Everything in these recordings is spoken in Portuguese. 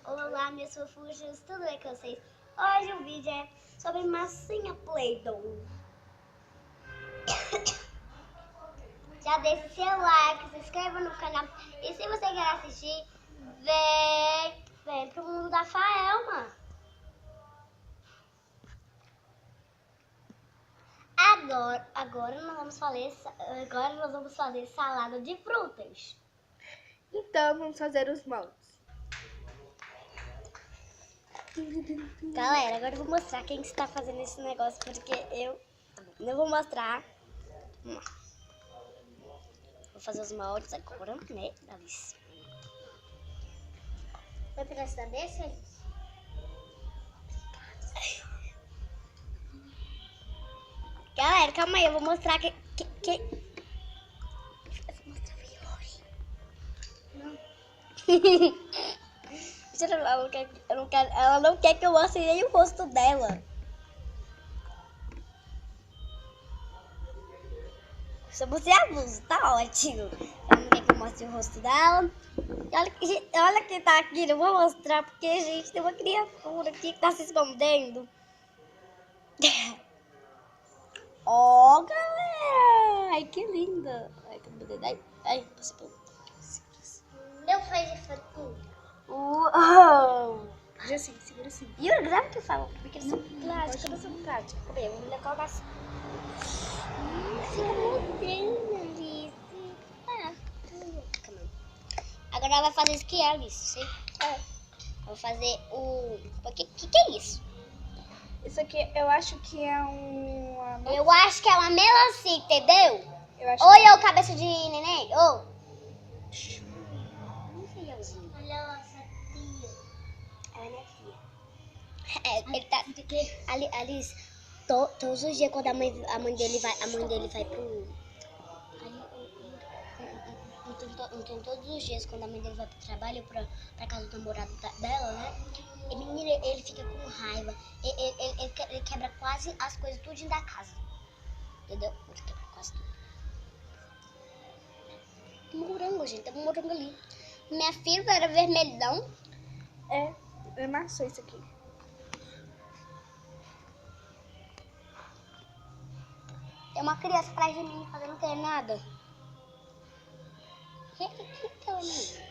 Olá, meus fofuchos, tudo bem com vocês? Hoje o vídeo é sobre massinha Play-Doh. Já deixa seu like, se inscreva no canal. E se você quer assistir, vem pro mundo da Faelma. Agora nós vamos fazer salada de frutas. Então, vamos fazer os moldes. Galera, agora eu vou mostrar quem está fazendo esse negócio, porque eu não vou mostrar. Vou fazer os moldes agora, né, Alice? Vai pegar essa desse, Alice? Galera, calma aí, eu vou mostrar que... Eu vou mostrar hoje. Não. Ela não quer que eu mostre nem o rosto dela. Se você abuso, tá ótimo. Ela não quer que eu mostre o rosto dela. Olha quem tá aqui, não vou mostrar porque, gente, tem uma criatura aqui que tá se escondendo. Ó, galera! Ai, que linda! Ai, que bonita. Ai, passei pelo... Meu fez de fatura. Uau! Já assim, segura assim. E eu gravo que eu falo, porque eles são plásticos, eu não sou prática. Cadê? Eu vou colocar assim. Fica moderna, Alice. Calma. Agora ela vai fazer isso que é, Alice. Eu vou fazer o... O que é isso? Isso aqui eu acho que é uma... Eu acho que é uma melancia, entendeu? Eu acho Oi, ô cabeça de neném. Ô. Não sei, Elzinho. Olha a nossa tia. Ela é minha filha. Ele tá... Alice, todos os dias quando a mãe dele vai pro... Então, todos os dias quando a mãe dele vai pro trabalho, pra casa do namorado dela, né? E menina, ele fica com raiva. Ele quebra quase as coisas tudo da casa. Entendeu? Ele quebra quase tudo. Tem morango, gente. Tem um morango ali. Minha filha era vermelhão. É maçã isso aqui. Tem uma criança atrás de mim fazendo que é nada. Que é o menino?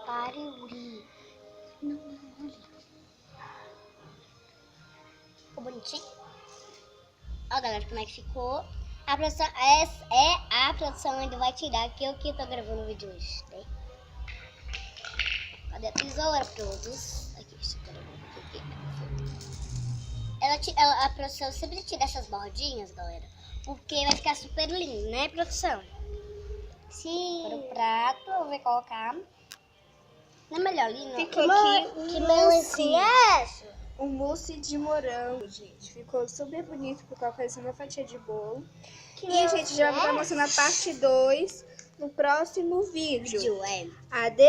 Pariuri. Não, olha. Ficou bonitinho? Ó, galera, como é que ficou. A produção, a produção ainda vai tirar que eu que tô gravando o vídeo hoje, né? Cadê a tesoura, todos? Aqui, deixa eu gravar aqui. A produção sempre tira essas bordinhas, galera, porque vai ficar super lindo, né, produção? Sim. Para o prato, eu vou colocar. Não é melhor ali, não? Ficou aqui Que melancia é essa? Um mousse de morango, gente. Ficou super bonito porque eu fiz uma fatia de bolo. E a gente já vai mostrar na parte 2 no próximo vídeo. É. Adeus!